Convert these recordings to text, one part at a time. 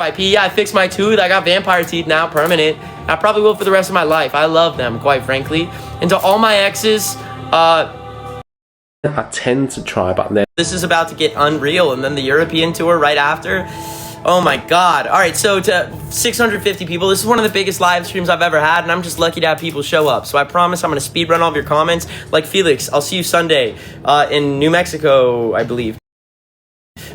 Yeah, I fixed my tooth. I got vampire teeth now, permanent. I probably will for the rest of my life. I love them, quite frankly. And to all my exes, I tend to try, but then this is about to get unreal. And then the European tour right after. Oh my God. All right, so to 650 people, this is one of the biggest live streams I've ever had, and I'm just lucky to have people show up. So I promise I'm going to speed run all of your comments. Like Felix, I'll see you Sunday in New Mexico, I believe.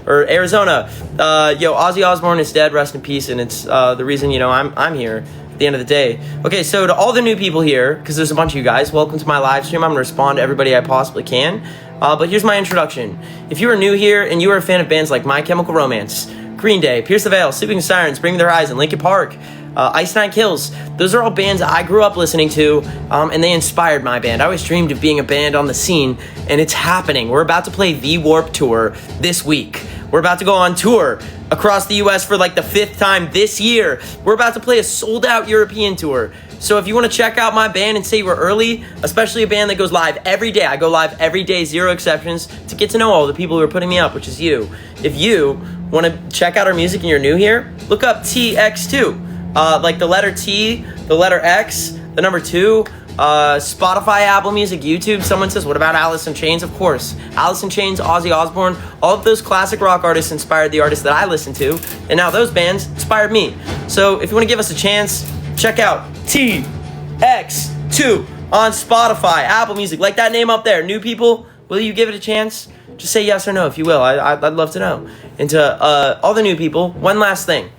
Or Arizona. Ozzy Osbourne is dead, rest in peace, and it's the reason, I'm here at the end of the day. Okay, so to all the new people here, because there's a bunch of you guys, welcome to my live stream. I'm going to respond to everybody I possibly can. But here's my introduction. If you are new here and you are a fan of bands like My Chemical Romance, Green Day, Pierce the Veil, Sleeping Sirens, Bring Me the Horizon, Linkin Park, Ice Nine Kills, those are all bands I grew up listening to, and they inspired my band. I always dreamed of being a band on the scene, and it's happening. We're about to play the Warped Tour this week. We're about to go on tour across the US for like the 5th time this year. We're about to play a sold-out European tour. So if you want to check out my band and say you were early, especially a band that goes live every day, I go live every day, 0 exceptions, to get to know all the people who are putting me up, which is you. If you want to check out our music and you're new here, look up TX2. Like the letter T, the letter X, the number 2, Spotify, Apple Music, YouTube. Someone says, what about Alice in Chains? Of course. Alice in Chains, Ozzy Osbourne, all of those classic rock artists inspired the artists that I listen to, and now those bands inspired me. So if you want to give us a chance, check out TX2 on Spotify, Apple Music, like that name up there. New people, will you give it a chance? Just say yes or no if you will. I'd love to know. And to all the new people, one last thing.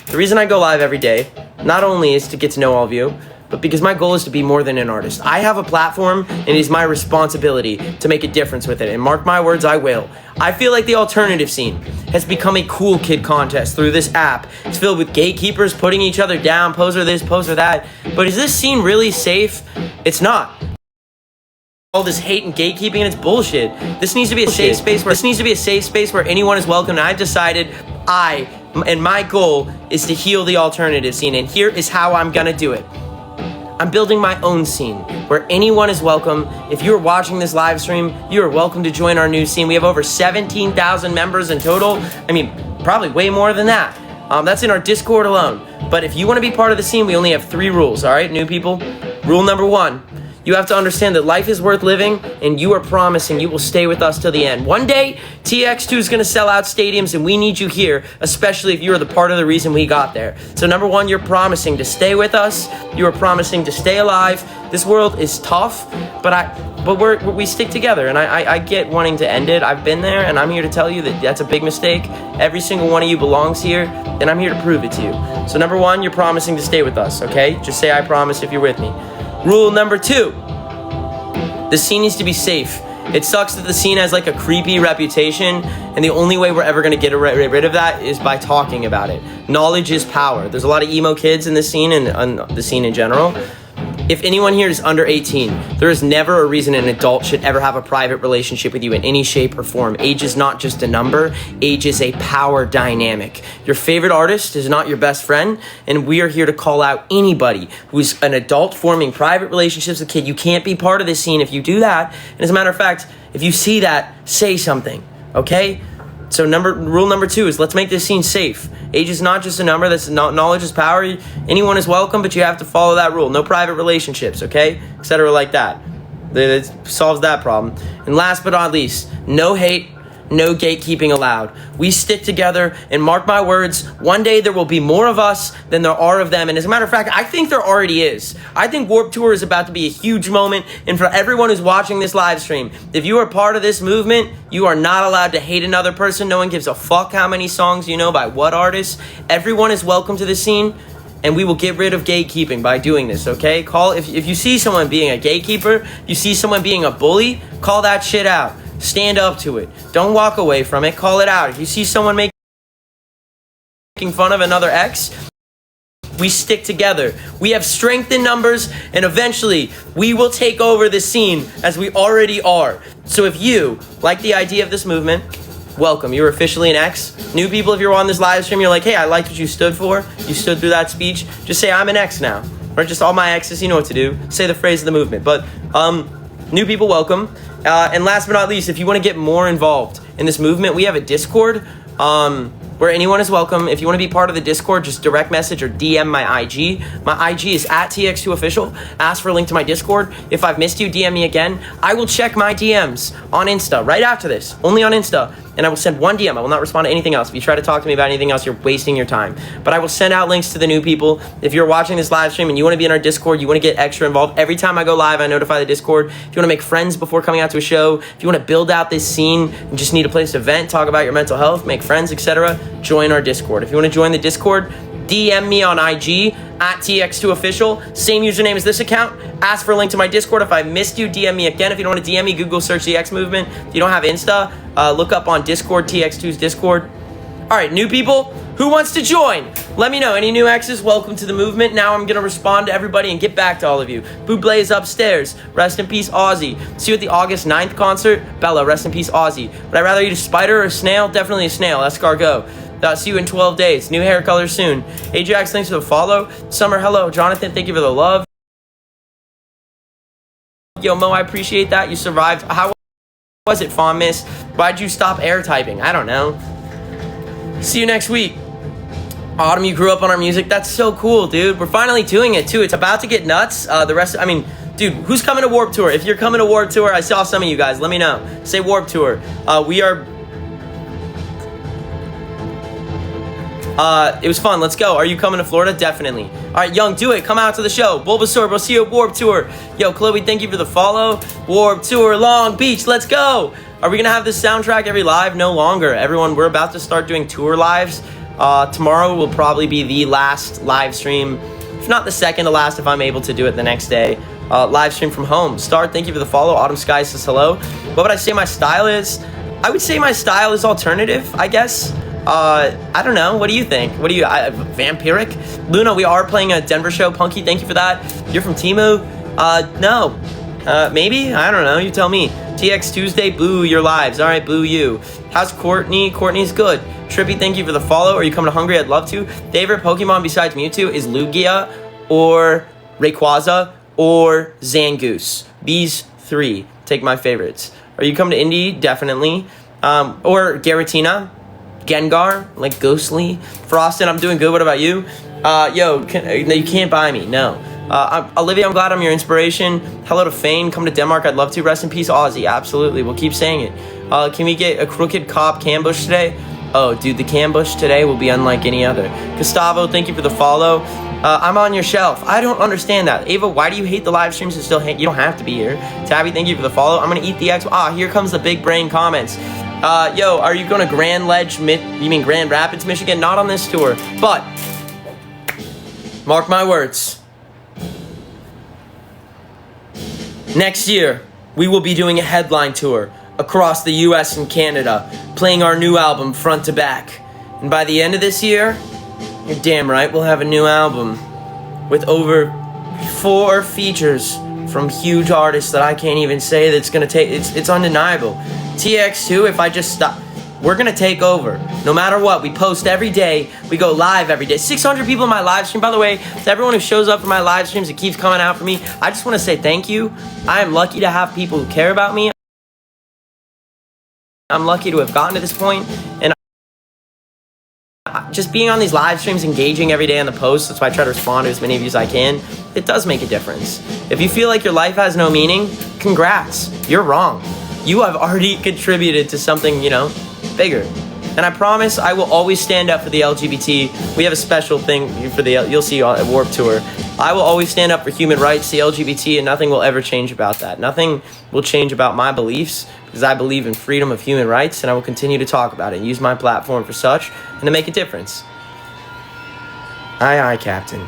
The reason I go live every day, not only is to get to know all of you, but because my goal is to be more than an artist. I have a platform, and it is my responsibility to make a difference with it. And mark my words, I will. I feel like the alternative scene has become a cool kid contest through this app. It's filled with gatekeepers putting each other down, poser this, poser that. But is this scene really safe? It's not. All this hate and gatekeeping, and it's bullshit. This needs to be a safe space where anyone is welcome. And I've decided and my goal is to heal the alternative scene, and here is how I'm gonna do it. I'm building my own scene where anyone is welcome. If you're watching this live stream, you are welcome to join our new scene. We have over 17,000 members in total. I mean, probably way more than that. That's in our Discord alone. But if you want to be part of the scene, we only have 3 rules, all right, new people? Rule number 1. You have to understand that life is worth living, and you are promising you will stay with us till the end. One day, TX2 is going to sell out stadiums, and we need you here, especially if you are the part of the reason we got there. So number 1, you're promising to stay with us. You are promising to stay alive. This world is tough, but we stick together, and I get wanting to end it. I've been there, and I'm here to tell you that that's a big mistake. Every single one of you belongs here, and I'm here to prove it to you. So number 1, you're promising to stay with us, okay? Just say I promise if you're with me. Rule number 2, the scene needs to be safe. It sucks that the scene has like a creepy reputation, and the only way we're ever going to get rid of that is by talking about it. Knowledge is power. There's a lot of emo kids in this scene and the scene in general. If anyone here is under 18, there is never a reason an adult should ever have a private relationship with you in any shape or form. Age is not just a number. Age is a power dynamic. Your favorite artist is not your best friend, and we are here to call out anybody who's an adult forming private relationships with a kid. You can't be part of this scene if you do that. And as a matter of fact, if you see that, say something, okay? So rule number 2 is let's make this scene safe. Age is not just a number. Knowledge is power. Anyone is welcome, but you have to follow that rule. No private relationships, okay? Etc. like that. It solves that problem. And last but not least, no hate, no gatekeeping allowed. We stick together, and mark my words, one day there will be more of us than there are of them. And as a matter of fact, I think there already is. I think Warped Tour is about to be a huge moment, and for everyone who's watching this live stream, if you are part of this movement, you are not allowed to hate another person. No one gives a fuck how many songs you know by what artists. Everyone is welcome to the scene, and we will get rid of gatekeeping by doing this, okay? If you see someone being a gatekeeper, you see someone being a bully, call that shit out. Stand up to it. Don't walk away from it. Call it out. If you see someone making fun of another ex, we stick together. We have strength in numbers, and eventually we will take over the scene as we already are. So if you like the idea of this movement, welcome. You're officially an ex. New people, if you're on this live stream, you're like, hey, I liked what you stood for. You stood through that speech. Just say, I'm an ex now. Or just all my exes, you know what to do. Say the phrase of the movement. But new people, welcome. And last but not least, if you want to get more involved in this movement, we have a Discord. where anyone is welcome. If you want to be part of the Discord, just direct message or DM my IG. My IG is at TX2Official. Ask for a link to my Discord. If I've missed you, DM me again. I will check my DMs on Insta right after this, only on Insta, and I will send one DM. I will not respond to anything else. If you try to talk to me about anything else, you're wasting your time. But I will send out links to the new people. If you're watching this live stream and you want to be in our Discord, you want to get extra involved, every time I go live, I notify the Discord. If you want to make friends before coming out to a show, if you want to build out this scene and just need a place to vent, talk about your mental health, make friends, etc., join our Discord. If you want to join the Discord, DM me on IG at TX2Official. Same username as this account. Ask for a link to my Discord. If I missed you, DM me again. If you don't want to DM me, Google search the X Movement. If you don't have Insta, look up on Discord, TX2's Discord. All right, new people, who wants to join? Let me know. Any new X's, welcome to the movement. Now I'm going to respond to everybody and get back to all of you. Buble is upstairs. Rest in peace, Ozzy. See you at the August 9th concert. Bella, rest in peace, Ozzy. Would I rather eat a spider or a snail? Definitely a snail. Escargot. See you in 12 days. New hair color soon. Ajax, thanks for the follow. Summer, hello. Jonathan, thank you for the love. Yo, Mo, I appreciate that. You survived. How was it, Fawn Miss? Why'd you stop air typing? I don't know. See you next week. Autumn, you grew up on our music. That's so cool, dude. We're finally doing it, too. It's about to get nuts. Dude, who's coming to Warped Tour? If you're coming to Warped Tour, I saw some of you guys. Let me know. Say Warped Tour. It was fun. Let's go. Are you coming to Florida? Definitely. All right, Young, do it. Come out to the show. Bulbasaur, we'll see you at Warped Tour. Yo, Chloe, thank you for the follow. Warped Tour, Long Beach. Let's go. Are we going to have this soundtrack every live? No longer. Everyone, we're about to start doing tour lives. Tomorrow will probably be the last live stream, if not the second to last, if I'm able to do it the next day. Live stream from home. Star, thank you for the follow. Autumn Sky says hello. What would I say my style is? I would say my style is alternative, I guess. I don't know. What do you think? Vampiric? Luna, we are playing a Denver show. Punky, thank you for that. You're from Temu? No. Maybe? I don't know. You tell me. TX Tuesday, boo your lives. All right, boo you. How's Courtney? Courtney's good. Trippy, thank you for the follow. Are you coming to Hungary? I'd love to. Favorite Pokemon besides Mewtwo is Lugia or Rayquaza or Zangoose. These three. Take my favorites. Are you coming to Indy? Definitely. Or Garatina. Gengar, like Ghostly. Frosted, I'm doing good. What about you? You can't buy me. No. Olivia, I'm glad I'm your inspiration. Hello to Fane. Come to Denmark. I'd love to. Rest in peace, Aussie. Absolutely. We'll keep saying it. Can we get a crooked cop cambush today? Oh, dude, the cambush today will be unlike any other. Gustavo, thank you for the follow. I'm on your shelf. I don't understand that. Ava, why do you hate the live streams and still hate? You don't have to be here. Tabby, thank you for the follow. I'm going to eat the X. Here comes the big brain comments. Are you going to Grand Rapids, Michigan? Not on this tour, but mark my words. Next year, we will be doing a headline tour across the US and Canada, playing our new album front to back. And by the end of this year, you're damn right, we'll have a new album with over 4 features from huge artists that I can't even say that's going to take, it's undeniable. TX2, if I just stop, we're going to take over. No matter what, we post every day. We go live every day. 600 people in my live stream. By the way, to everyone who shows up for my live streams, it keeps coming out for me. I just want to say thank you. I am lucky to have people who care about me. I'm lucky to have gotten to this point. And just being on these live streams, engaging every day on the posts, that's why I try to respond to as many of you as I can. It does make a difference. If you feel like your life has no meaning, congrats. You're wrong. You have already contributed to something, bigger. And I promise I will always stand up for the LGBT. We have a special thing for you'll see at Warped Tour. I will always stand up for human rights, the LGBT, and nothing will ever change about that. Nothing will change about my beliefs, because I believe in freedom of human rights, and I will continue to talk about it and use my platform for such, and to make a difference. Aye, aye, Captain.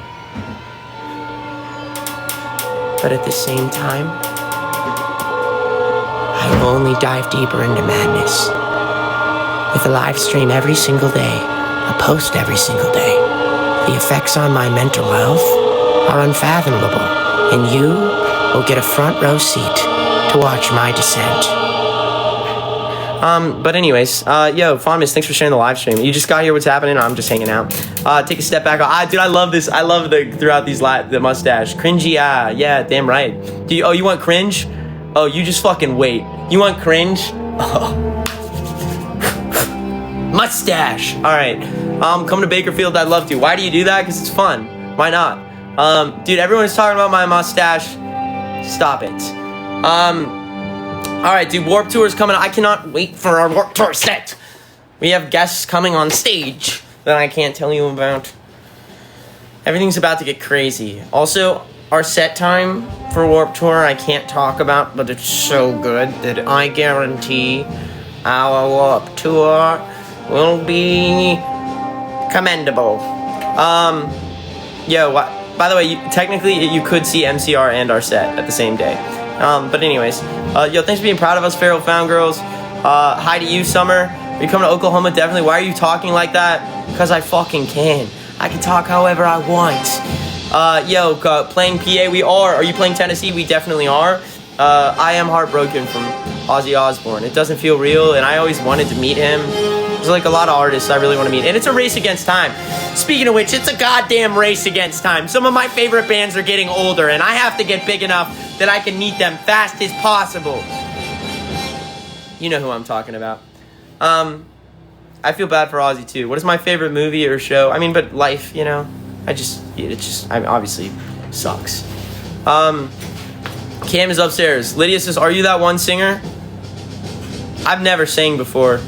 But at the same time, I will only dive deeper into madness. With a live stream every single day, a post every single day, the effects on my mental health are unfathomable, and you will get a front row seat to watch my descent. But anyways, Fonmus, thanks for sharing the live stream. You just got here, what's happening? I'm just hanging out. Take a step back. Dude, I love this. I love throughout these the mustache. Cringy, yeah, damn right. You want cringe? Oh, you just fucking wait. You want cringe? Oh. mustache. All right, come to Bakerfield. I'd love to. Why do you do that? Because it's fun. Why not? Dude, everyone's talking about my mustache. Stop it. All right, dude, Warped Tour is coming. I cannot wait for our Warped Tour set. We have guests coming on stage that I can't tell you about. Everything's about to get crazy. Also, our set time for Warped Tour I can't talk about, but it's so good that I guarantee our Warped Tour will be commendable. By the way, technically you could see MCR and our set at the same day. But anyways, thanks for being proud of us, Feral Found Girls. Hi to you, Summer. Are you coming to Oklahoma? Definitely. Why are you talking like that? Because I fucking can. I can talk however I want. Playing PA, we are. Are you playing Tennessee? We definitely are. I am heartbroken from Ozzy Osbourne. It doesn't feel real, and I always wanted to meet him. There's like a lot of artists I really want to meet, and it's a race against time. Speaking of which, it's a goddamn race against time. Some of my favorite bands are getting older, and I have to get big enough that I can meet them fast as possible. You know who I'm talking about. I feel bad for Ozzy too. What is my favorite movie or show? I mean, but life, you know. Obviously sucks. Cam is upstairs. Lydia says, "Are you that one singer?" I've never sang before.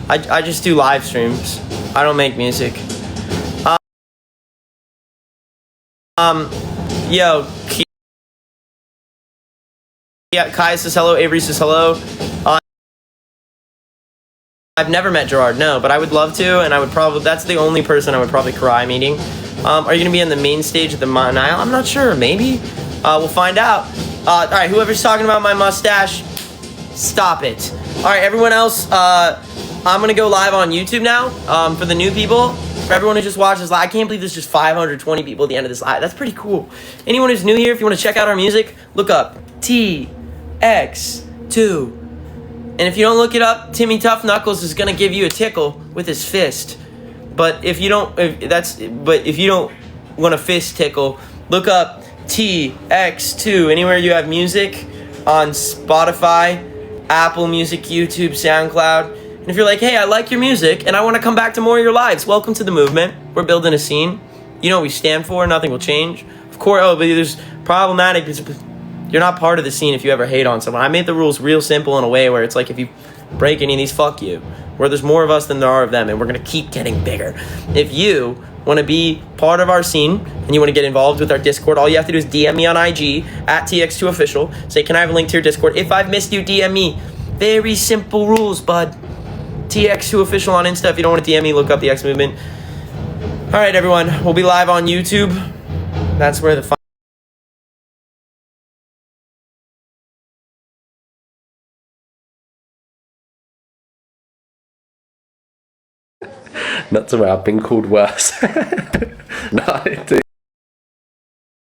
I just do live streams. I don't make music. Kai says hello. Avery says hello. I've never met Gerard, no, but I would love to, and I would probably, that's the only person I would probably cry meeting. Are you going to be on the main stage of the Nile? I'm not sure, maybe. We'll find out. All right, whoever's talking about my mustache, stop it. All right, everyone else, I'm going to go live on YouTube now for the new people. For everyone who just watches live, I can't believe there's just 520 people at the end of this live. That's pretty cool. Anyone who's new here, if you want to check out our music, look up TX2. And if you don't look it up, Timmy Tough Knuckles is gonna give you a tickle with his fist. But if you don't want a fist tickle, look up TX2 anywhere you have music on Spotify, Apple Music, YouTube, SoundCloud. And if you're like, hey, I like your music and I want to come back to more of your lives, welcome to the movement. We're building a scene. You know what we stand for. Nothing will change. Of course, but there's problematic. You're not part of the scene if you ever hate on someone. I made the rules real simple in a way where it's like if you break any of these, fuck you. Where there's more of us than there are of them, and we're going to keep getting bigger. If you want to be part of our scene and you want to get involved with our Discord, all you have to do is DM me on IG at TX2Official. Say, can I have a link to your Discord? If I've missed you, DM me. Very simple rules, bud. TX2Official on Insta. If you don't want to DM me, look up the X Movement. All right, everyone. We'll be live on YouTube. That's where the Not to where I've been called worse. No, I do.